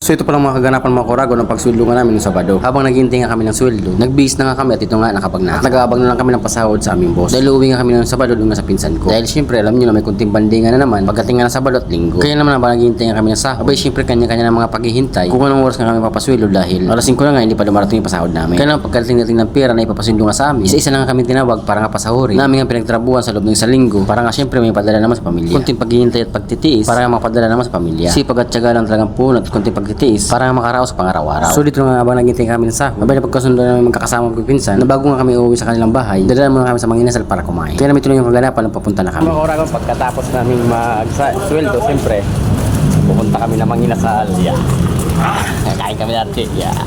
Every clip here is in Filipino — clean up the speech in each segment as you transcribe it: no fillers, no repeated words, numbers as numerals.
So ito palang mga kaganapan mga Kurago ng pagsweldo nga namin ng Sabado. Habang naghihintay nga kami ng sweldo, nagbihis na nga kami at ito nga nakapag na. Nag-aabang na lang kami ng pasahod sa aming boss. Dahil uwi nga kami ng Sabado doon nga sa pinsan ko. Dahil syempre alam niyo na may kunting bandingan na naman pagdating nga ng Sabado at Linggo. Kaya naman habang naghihintay nga kami ng sahod, abay syempre kanya-kanya ng mga paghihintay kung anong oras nga kami papasweldo dahil alas 5 na nga hindi pa dumarating yung pasahod namin. Kaya naman pagkadating natin ng pera na ipapasweldo nga sa amin, isa-isa na nga kami tinawag para nga pasahurin. Namin nga pinagtrabuhan sa loob ng isang linggo para nga syempre may padala naman sa pamilya. Kunting paghihintay at pagtitiis para nga mapadala naman sa pamilya. Sipag at tiyaga lang talagang punot at kunting pagtitiis para nga makaraos sa pangaraw-araw. So dito nga habang naghihintay kami ng sahod, abay na pagkasundo namin magkakasama ko pinsan na bago nga kami uuwi sa kanilang bahay, dadala muna kami sa mga inasal para kumain. Kaya namin tuloy yung kaganapan ng papunta na kami. Mga Kurago, pagkatapos namin mag-sweldo, siyempre pupunta kami na Manginasal. Yeah. Kain kami natin. Yeah.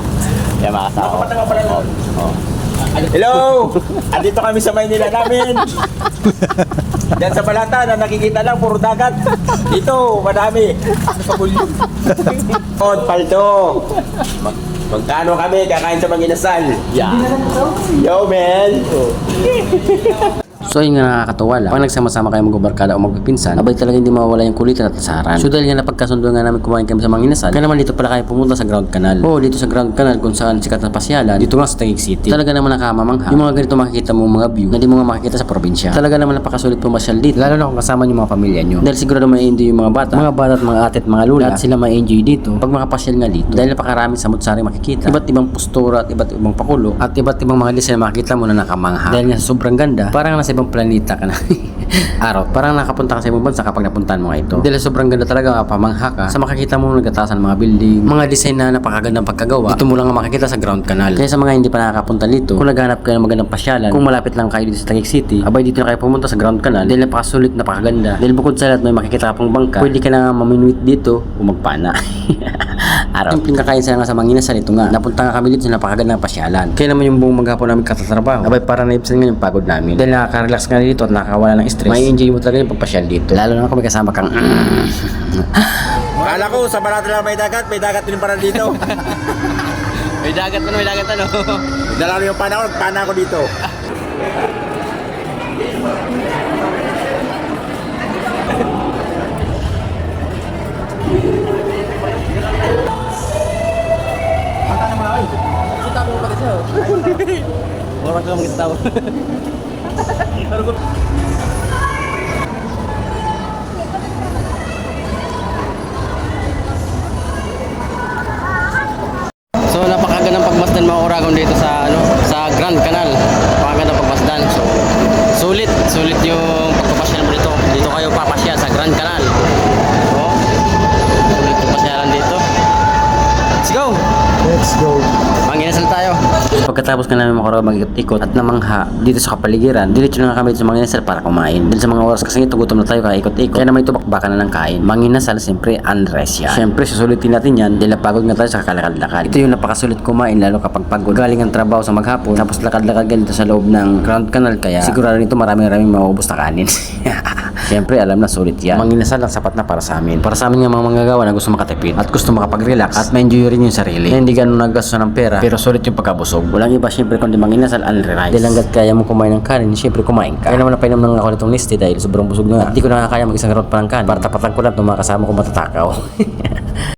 Yeah, mga kasama. Hello! Andito kami sa Maynila namin. Diyan sa Balata na nakikita lang, puro dagat. Dito, madami. Palto. Magkano kami kakain sa Manginasal? Yeah. Yo, man! So yun nga nakakatuwa lang. Pag nagsama-sama kayo magbabarkada o magpipinsan, abay talaga hindi mawawala yung kulitan at asaran. So dahil nga napagkasundo nga namin kumain kami sa Manginasal, kaya naman dito pala kayo pumunta sa Ground Canal. Oo, dito sa Ground Canal kung saan sikat na pasyalan, dito nga sa Taguig City. Talaga naman nakamamangha. Yung mga ganito makikita mo mga view na di mo nga makikita sa probinsya. Talaga naman napakasulit pumasyal dito. Lalo na kung kasama yung mga pamilya nyo. Dahil sigurado ma-enjoy yung mga bata at mga ate at mga lula. At sila ma-enjoy dito pag makapasyal nga dito. Dahil napakarami samut-sari makikita. Iba't ibang postura at iba't ibang pakulo at iba't ibang mga design makikita mo na nakamangha. Dahil nga sa sobrang ganda, parang nasa ibang planeta ka na. Araw, parang nakapunta ka sa ibang bansa kapag napuntahan mo nga ito. Dahil sobrang ganda talaga pamangha ka sa makikita mo nagkatasan ng mga building, mga design na napakagandang pagkagawa. Dito mo lang makikita sa Ground Canal. Kaya sa mga hindi pa nakakapunta dito, kung naghanap kayo ng magandang pasyalan, kung malapit lang kayo dito sa Taguig City, abay dito na kayo pumunta sa Ground Canal. Dahil napakasulit, napakaganda. Dahil bukod sa lahat may makikita ka pang bangka, pwede ka na maminwit dito o magpana. Araw. Simpleng kakain sa nga sa Manginasal, ito nga. Napunta nga kami dito sa napakagandang pasyalan. Kaya naman yung buong maghapon namin katatrabaho, abay para naibsan nga yung pagod namin. Dahil nakaka-relax nga dito at nakakawala ng stress. May enjoy mo talaga yung pagpasyal dito. Lalo na kung may kasama kang Kala ko, sa Balata lang may dagat din para dito. may dagat ano. Dala ko yung pana ko dito. Orang ka magkita tahu. So napakagandang pagmasdan mga Oragon dito sa sa Grand Canal. Napakagandang pagmasdan. So sulit yung pagpapasyal mo dito. Dito kayo papasyal sa Grand Canal. So sulit pagpasyalan dito. Let's go. Manginasal tayo. Pagkatapos ka namin makaraw mag-ikot at namangha dito sa kapaligiran, diretso na nga kami sa Manginasal para kumain. Dahil sa mga oras kasi ito, gutom na tayo kaya ikot-ikot. Kaya naman ito bakbakan na ng kain. Manginasal, siyempre, unrest yan. Siyempre, susulitin natin yan dahil napagod nga tayo sa kalakad-lakad. Ito yung napakasulit kumain lalo kapag pagod. Galing ang trabaho sa maghapon, tapos lakad-lakad ganito sa loob ng Ground Canal. Kaya sigurado nito maraming mauubos na kanin. Siyempre, alam na sulit yan. Manginasal ang sapat na para sa amin. Para sa amin nga mga manggagawa na gusto makatipid at gusto makapag-relax at ma-enjoy rin yung sarili. Na hindi ganun naggasto ng pera pero sulit yung pagkabusog. Walang iba siyempre kundi manginasal unrealized. Dahil hanggat kaya mo kumain ng kanin, siyempre kumain ka. Kaya naman napainom lang ako nitong Nestea dahil sobrang busog na. At di ko nakakaya mag-isang round pa ng kanin para tapatan ko lang itong mga kasama ko matatakaw.